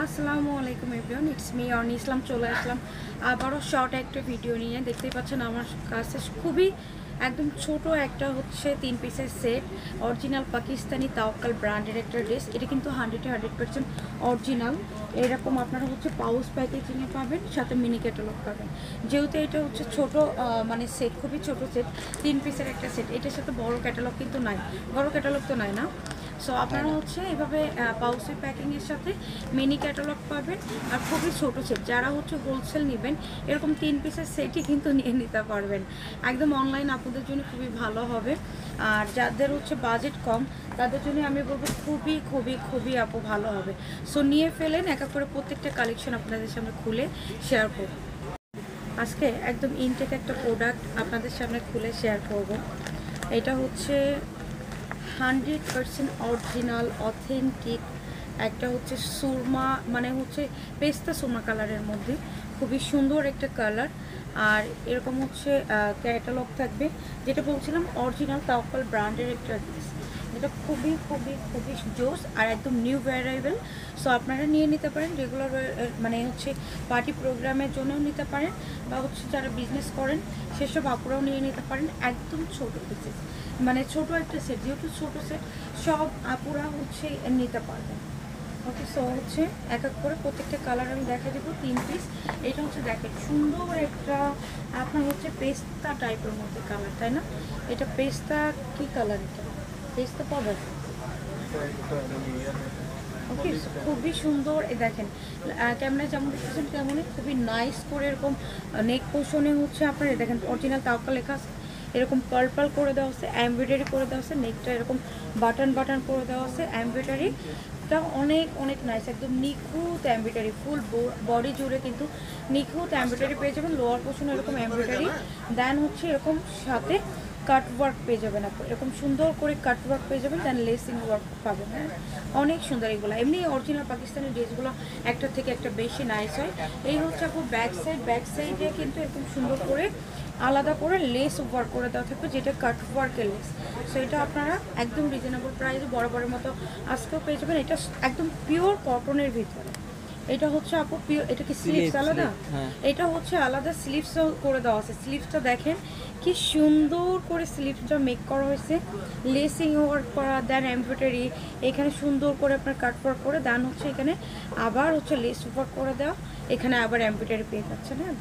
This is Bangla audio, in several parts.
আসসালামু আলাইকুম এভরিওয়ান, ইটস মি অন ইসলাম। চলে আসলাম আবারও শর্ট একটা ভিডিও নিয়ে। দেখতেই পাচ্ছেন আমার কাছে খুবই একদম ছোট একটা হচ্ছে 3 পিসের সেট, অরিজিনাল পাকিস্তানি তাওয়াক্কাল ব্র্যান্ডের একটা ড্রেস। এটা কিন্তু 100% অরিজিনাল। এরকম আপনারা হচ্ছে পাউচ প্যাকেজিংয়ে পাবেন, সাথে মিনি ক্যাটালগ পাবেন। যেহেতু এটা হচ্ছে ছোট মানে সেট, খুবই ছোট সেট, 3 পিসের একটা সেট। এটার সাথে বড় ক্যাটালগ কিন্তু নাই, বড় ক্যাটালগ তো নাই না। সো আপনারা হচ্ছে এভাবে পাউচের প্যাকিংয়ের সাথে মিনি ক্যাটালগ পাবেন। আর খুবই ছোটো সেট, যারা হচ্ছে হোলসেল নেবেন এরকম 3 পিসের সেটই কিন্তু নিয়ে নিতে পারবেন। একদম অনলাইন আপনাদের জন্য খুবই ভালো হবে। আর যাদের হচ্ছে বাজেট কম তাদের জন্য আমি বলবো খুবই খুবই খুবই আপু ভালো হবে। সো নিয়ে ফেলেন, এক এক করে প্রত্যেকটা কালেকশন আপনাদের সামনে খুলে শেয়ার করব। আজকে একদম ইনটেক একটা প্রোডাক্ট আপনাদের সামনে খুলে শেয়ার করব। এটা হচ্ছে 100% অরিজিনাল অথেন্টিক একটা হচ্ছে সুরমা, মানে হচ্ছে পেস্তা সুরমা কালারের মধ্যে খুবই সুন্দর একটা কালার। আর এরকম হচ্ছে ক্যাটালগ থাকবে, যেটা বলছিলাম অরিজিনাল তাওয়াক্কাল ব্র্যান্ডের একটা ড্রেস। এটা খুবই খুবই খুবই জোস আর একদম নিউ ভ্যারাইবেল। সো আপনারা নিয়ে নিতে পারেন রেগুলার, মানে হচ্ছে পার্টি প্রোগ্রামের জন্যও নিতে পারেন, বা হচ্ছে যারা বিজনেস করেন সেসব আপুরাও নিয়ে নিতে পারেন। একদম ছোটো পিসেস, মানে ছোট একটা সেট, যেহেতু ছোটো সেট সব আপুরা হচ্ছে নিতে পারবেন। ওকে, সো হচ্ছে এক এক করে প্রত্যেকটা কালার আমি দেখা দেবো 3 পিস। এটা হচ্ছে দেখেন সুন্দর একটা আপনার হচ্ছে পেস্তা টাইপের মধ্যে কালার, তাই না? এটা পেস্তা কি কালার? এটা পেস্তা পাউডার। ওকে, খুবই সুন্দর। এ দেখেন ক্যামেরায় যেমন দেখতেছেন তেমনই খুবই নাইস করে এরকম নেক পোর্শনে হচ্ছে আপনার দেখেন অরিজিনাল তাওয়াক্কাল লেখা আছে। এরকম পার্পল করে দেওয়া আছে, এমব্রয়ডারি করে দেওয়া আছে, নেকটা এরকম বাটন বাটন করে দেওয়া আছে। এমব্রয়ডারিটা অনেক অনেক নাইস, একদম নিখুঁত এমব্রয়ডারি, ফুল বডি জুড়ে কিন্তু নিখুঁত এমব্রয়ডারি পেয়ে যাবেন। লোয়ার পোর্শনে এরকম এমব্রয়ডারি, দেন হচ্ছে এরকম সাথে কাট ওয়ার্ক পেয়ে যাবেন। আপনি এরকম সুন্দর করে কাট ওয়ার্ক পেয়ে যাবেন, দেন লেসিং ওয়ার্ক পাবেন। হ্যাঁ, অনেক সুন্দর এগুলো। এমনি অরিজিনাল পাকিস্তানি ড্রেসগুলো একটা থেকে একটা বেশি নাইস হয়। এই হচ্ছে আপু ব্যাক সাইডে কিন্তু এরকম সুন্দর করে আলাদা করে লেস ওয়ার্ক করে দেওয়া থাকবে, যেটা কাট ওয়ার্কের লেস। সো এটা আপনারা একদম রিজনেবল প্রাইসে বরাবরের মতো আজকেও পেয়ে যাবেন। এটা একদম পিওর কটনের ভিতরে। এটা হচ্ছে আপু পিওর। এটা কি স্লিভস আলাদা? এটা হচ্ছে আলাদা স্লিভসও করে দেওয়া আছে। স্লিভসটা দেখেন কি সুন্দর করে স্লিভসটা মেক করা হয়েছে, লেসিং ওয়ার্ক করা, দেন এমব্রয়ডারি এখানে সুন্দর করে আপনার কাট ওয়ার্ক করে, দেন হচ্ছে এখানে আবার হচ্ছে লেস ওয়ার্ক করে দেওয়া, এখানে আবার এমব্রয়ডারি পেয়ে যাচ্ছেন। হ্যাঁ,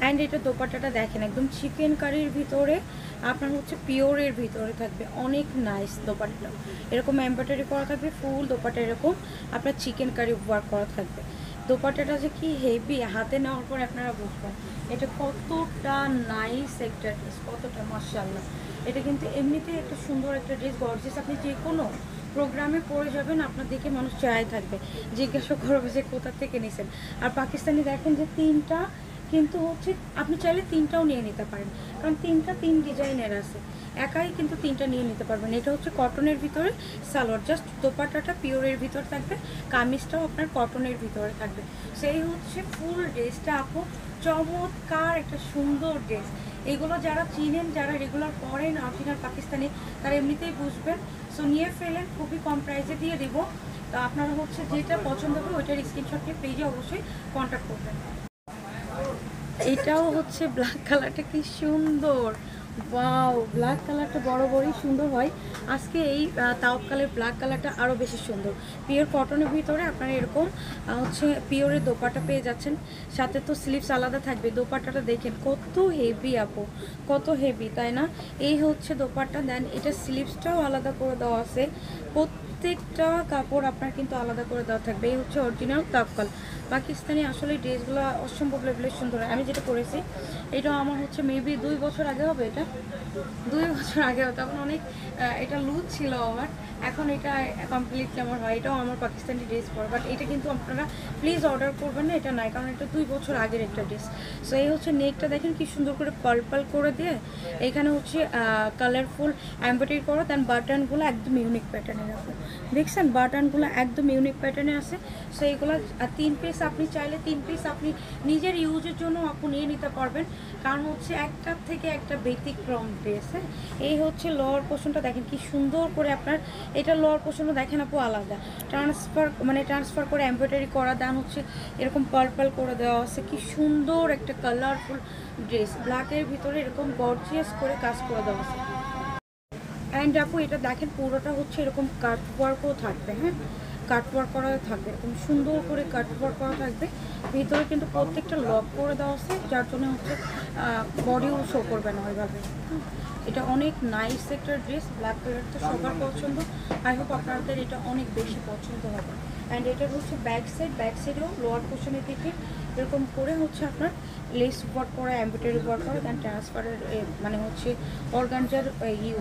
অ্যান্ড এটা দোপাট্টাটা দেখেন একদম চিকেন কারির ভিতরে আপনার হচ্ছে পিওরের ভিতরে থাকবে, অনেক নাইস দোপাট্টা। এরকম এমব্রয়ডারি করা থাকবে, ফুল দোপাট্টা এরকম আপনার চিকেন কারি ওয়ার্ক করা থাকবে। দোপাট্টাটা যে কি হেভি, হাতে নেওয়ার পর আপনারা বুঝবেন এটা কতটা নাইস একটা ড্রেস, কতটা মাশাআল্লাহ। এটা কিন্তু এমনিতেই একটা সুন্দর একটা ড্রেস, গর্জিয়াস। আপনি যে কোনো প্রোগ্রামে পরে যাবেন, আপনার দেখে মানুষ চায় থাকবে, জিজ্ঞাসা করবে যে কোথা থেকে নিয়েছেন। আর পাকিস্তানি দেখেন যে 3টা কিন্তু হচ্ছে আপনি চাইলে 3টাও নিয়ে নিতে পারেন, কারণ 3 ডিজাইনের আছে, একাই কিন্তু 3টা নিয়ে নিতে পারবেন। এটা হচ্ছে কটনের ভিতরে সালোয়ার, জাস্ট দোপাট্টাটা পিওরের ভিতর থাকবে, কামিজটাও আপনার কটনের ভিতরে থাকবে। সেই হচ্ছে ফুল ড্রেসটা আপু, চমৎকার একটা সুন্দর ড্রেস। এগুলো যারা চিনেন, যারা রেগুলার পরেন অরিজিনাল পাকিস্তানি, তারা এমনিতেই বুঝবেন। সো নিয়ে ফেলেন, খুবই কম প্রাইসে দিয়ে দেবো। তো আপনারা হচ্ছে যেটা পছন্দ হবে ওইটার স্ক্রিনশট নিয়ে পেজে অবশ্যই কন্ট্যাক্ট করবেন। এটাও হচ্ছে ব্ল্যাক কালারটা কি সুন্দর, ওয়াও! ব্ল্যাক কালারটা বড়ই সুন্দর হয়। আজকে এই তাওয়াক্কালের ব্ল্যাক কালারটা আরও বেশি সুন্দর। পিওর কটনের ভিতরে আপনারা এরকম হচ্ছে পিওরের দোপাট্টা পেয়ে যাচ্ছেন, সাথে তো স্লিভস আলাদা থাকবে। দোপাট্টাটা দেখেন কত হেভি আপু, কত হেভি, তাই না? এই হচ্ছে দোপাট্টা, দেন এটা স্লিভসটাও আলাদা করে দেওয়া আছে। প্রত্যেকটা কাপড় আপনার কিন্তু আলাদা করে দেওয়া থাকবে। এই হচ্ছে অরিজিনাল তাওয়াক্কাল পাকিস্তানি। আসলে ড্রেসগুলো অসম্ভব লেভেলের সুন্দর। আমি যেটা করেছি এটা আমার হচ্ছে মেবি 2 বছর আগে হবে, এটা 2 বছর আগে, তখন অনেক এটা লুজ ছিল আমার। এখন এটা কমপ্লিটলি আমার হয়, এটাও আমার পাকিস্তানি ড্রেস পরে। বাট এটা কিন্তু আপনারা প্লিজ অর্ডার করবেন না, এটা নাই, কারণ এটা 2 বছর আগের একটা ড্রেস। সো এই হচ্ছে নেকটা দেখেন কি সুন্দর করে পার্পল করে দিয়ে এখানে হচ্ছে কালারফুল এমব্রয়ডারি করা, দেন বাটনগুলো একদম ইউনিক প্যাটার্নের আছে। দেখছেন বাটনগুলো একদম ইউনিক প্যাটার্নে আছে। সো এইগুলো 3 পিস আপনি চাইলে 3 পিস আপনি নিজের ইউজের জন্য আপনি নিয়ে নিতে পারবেন, কারণ হচ্ছে একটার থেকে একটা ব্যতিক্রম ড্রেস। হ্যাঁ, এই হচ্ছে লোয়ার পোর্শনটা দেখেন কি সুন্দর করে আপনার এটা লোয়ার পোর্শনও দেখেন আপু আলাদা ট্রান্সফার করে এমব্রয়ডারি করা, দেন হচ্ছে এরকম পার্পল করে দেওয়া আছে। কি সুন্দর একটা কালারফুল ড্রেস, ব্ল্যাকের ভিতরে এরকম গর্জিয়াস করে কাজ করে দেওয়া আছে। অ্যান্ড আপু এটা দেখেন পুরোটা হচ্ছে এরকম কাট ওয়ার্কও থাকবে, হ্যাঁ কাট ওয়ার্ক করা থাকবে, এরকম সুন্দর করে কাট ওয়ার্ক করা থাকবে। ভিতরে কিন্তু প্রত্যেকটা লক করে দেওয়া আছে, যার জন্য হচ্ছে বডিও শো করবে না ওইভাবে। এটা অনেক নাইস একটা ড্রেস, ব্ল্যাক কালার তো সবার পছন্দ। আই হোপ আপনাদের এটা অনেক বেশি পছন্দ হবে। অ্যান্ড এটার হচ্ছে ব্যাক সাইডেও লোয়ার পোর্শনের দিকে এরকম করে হচ্ছে আপনার লেস ওয়ার্ক করা, এমব্রয়ডারি ওয়ার্ক করা, দেন ট্রান্সফারের মানে হচ্ছে অর্গানজার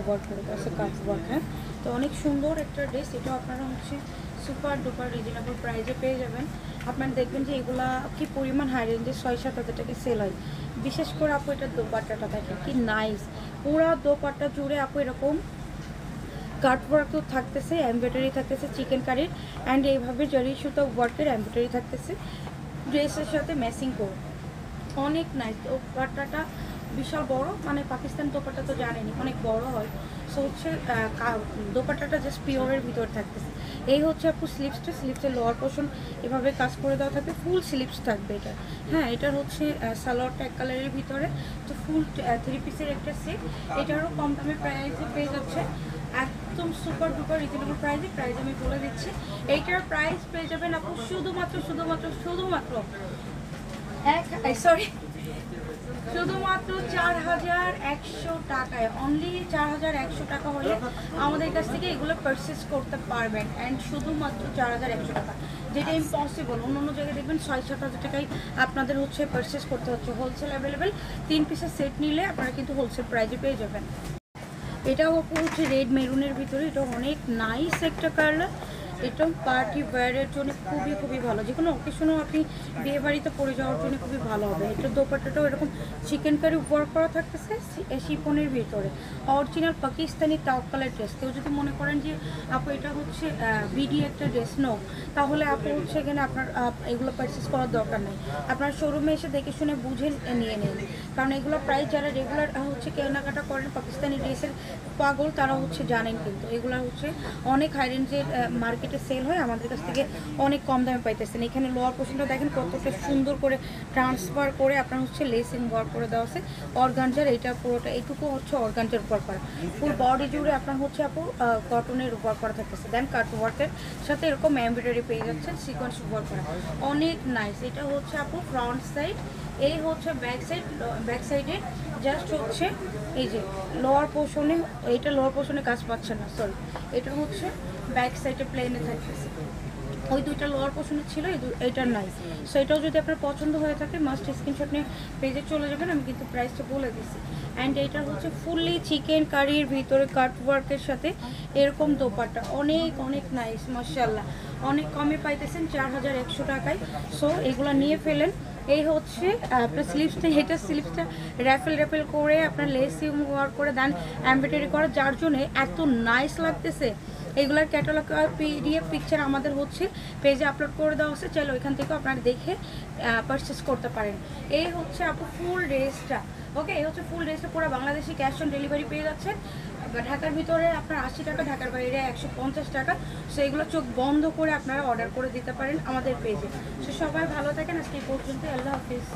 ওয়ার্ক করে দেওয়া আছে, কাজ ওয়ার্ক। হ্যাঁ, তো অনেক সুন্দর একটা ড্রেস। এটাও আপনারা হচ্ছে সুপার ডুপার রিজনেবল প্রাইসে পেয়ে যাবেন। আপনারা দেখবেন যে এগুলা কি পরিমাণ হাই রেঞ্জে 6-7 হাজার টাকা সেল হয়। বিশেষ করে আপু এটার দোপাট্টাটা দেখেন কি নাইস, পুরা দোপাট্টা জুড়ে আপু এরকম কাট ওয়ার্ক থাকতেছে, এমব্রয়ডারি থাকতেছে চিকেন কারির, অ্যান্ড এইভাবে জরি সুতো ওয়ার্কের এমব্রয়ডারি থাকতেছে ড্রেসের সাথে ম্যাচিং করে। অনেক নাইস। দোপাট্টাটা বিশাল বড়, মানে পাকিস্তান দোপাট্টা তো জানেনি অনেক বড় হয়। সো হচ্ছে দোপাট্টাটা জাস্ট পিওরের ভিতর থাকতেছে। এই হচ্ছে আপু স্লিপসের লোয়ার পোর্শন এভাবে কাজ করে দেওয়া থাকবে, ফুল স্লিপস থাকবে এটা। হ্যাঁ, এটার হচ্ছে সালোয়ারটা এক কালারের ভিতরে, তো ফুল 3 পিসের একটা সেট। এটারও কম দামে প্রাইসে পেয়ে যাচ্ছে, একদম সুপার ডুপার রিজনেবল প্রাইস আমি বলে দিচ্ছি। এইটার প্রাইস পেয়ে যাবেন আপু শুধুমাত্র শুধুমাত্র 4100 টাকায়। অনলি 4100 টাকা হলে আমাদের কাছ থেকে এগুলো পারচেস করতে পারবেন। অ্যান্ড শুধুমাত্র 4100 টাকা, যেটা ইম্পসিবল। অন্য জায়গায় দেখবেন 6-7 হাজার টাকায় আপনাদের হচ্ছে পারচেস করতে হচ্ছে। হোলসেল অ্যাভেলেবেল, 3 পিসের সেট নিলে আপনারা কিন্তু হোলসেল প্রাইজে পেয়ে যাবেন। এটাও হচ্ছে রেড মেরুনের ভিতরে, এটা অনেক নাইস একটা কালার। এটাও পার্টি ওয়্যারের জন্য খুবই ভালো, যে কোনো অকেশনেও আপনি বিয়ে বাড়িতে পরে যাওয়ার জন্য খুবই ভালো হবে। এটার দোপাট্টাটাও এরকম চিকেন কারি ওয়ার্ক করা থাকতেছে শিফনের ভিতরে, অরিজিনাল পাকিস্তানি তাওয়াক্কালের ড্রেস। কেউ যদি মনে করেন যে আপু এটা হচ্ছে বিডি একটা ড্রেস, নো, তাহলে আপু হচ্ছে এখানে আপনার এগুলো পারচেস করার দরকার নেই। আপনার শোরুমে এসে দেখে শুনে বুঝে নিয়ে নিন, কারণ এগুলো প্রাইস যারা রেগুলার হচ্ছে কেনাকাটা করেন পাকিস্তানি ড্রেসের পাগল, তারা হচ্ছে জানেন। কিন্তু এগুলো হচ্ছে অনেক হাই রেঞ্জের মার্কেটে সেল হয়, আমাদের কাছ থেকে অনেক কম দামে পাইতেছেন। এখানে লোয়ার পোর্শনটা দেখেন কতটা সুন্দর করে ট্রান্সফার করে আপনার হচ্ছে লেসিং ওয়ার্ক করে দেওয়া আছে অর্গানজার। এইটা পুরোটা এইটুকু হচ্ছে অর্গানজার ওয়ার্ক করা, ফুল বডি জুড়ে আপনার হচ্ছে আপু কটনের ওয়ার্ক করা থাকতেছে। দেন কাট ওয়ার্কের সাথে এরকম এমব্রয়ডারি পেয়ে যাচ্ছেন, সিকোয়েন্স ওয়ার্ক করা, অনেক নাইস। এটা হচ্ছে আপু ফ্রন্ট সাইড, এই হচ্ছে ব্যাক সাইডে জাস্ট হচ্ছে এই যে লোয়ার পোর্শনে, এইটা লোয়ার পোর্শনে কাজ পাচ্ছে না, সরি, এটা হচ্ছে ব্যাক সাইডে প্লেনে থাকতেছে। ওই দুইটা লোয়ার পোর্শনে ছিল, এইটার নাই। সো এটাও যদি আপনার পছন্দ হয়ে থাকে মাস্ট স্ক্রিনশট নিয়ে পেজে চলে যাবেন, আমি কিন্তু প্রাইসটা বলে দিচ্ছি। অ্যান্ড এইটা হচ্ছে ফুললি চিকেন কারির ভিতরে কাট ওয়ার্কের সাথে এরকম দোপাট্টা, অনেক নাইস, মাশাআল্লাহ। অনেক কমে পাইতেছেন 4100 টাকায়। সো এগুলো নিয়ে ফেলেন। এই হচ্ছে আপনার স্লিপসটা, হেটার স্লিপসটা র্যাফেল করে আপনার লেসিং ওয়ার্ক করে দেন এমব্রয়ডারি করা, যার জন্য এত নাইস লাগতেছে। এগুলার ক্যাটালগ পিডিএফ পিকচার আমাদের হচ্ছে পেজে আপলোড করে দেওয়া হচ্ছে, চাইলে ওইখান থেকেও আপনারা দেখে পারচেস করতে পারেন। এই হচ্ছে আপু ফুল ড্রেসটা, ওকে, এই হচ্ছে ফুল ড্রেসটা পুরো বাংলাদেশি ক্যাশ অন ডেলিভারি পেয়ে যাচ্ছেন। ঢাকার ভিতরে আপনার 80 টাকা, ঢাকার বাইরে 150 টাকা। সো এগুলো চোখ বন্ধ করে আপনারা অর্ডার করে দিতে পারেন আমাদের পেজে। সো সবাই ভালো থাকেন, আজকে এই পর্যন্ত, আল্লাহ হাফিজ।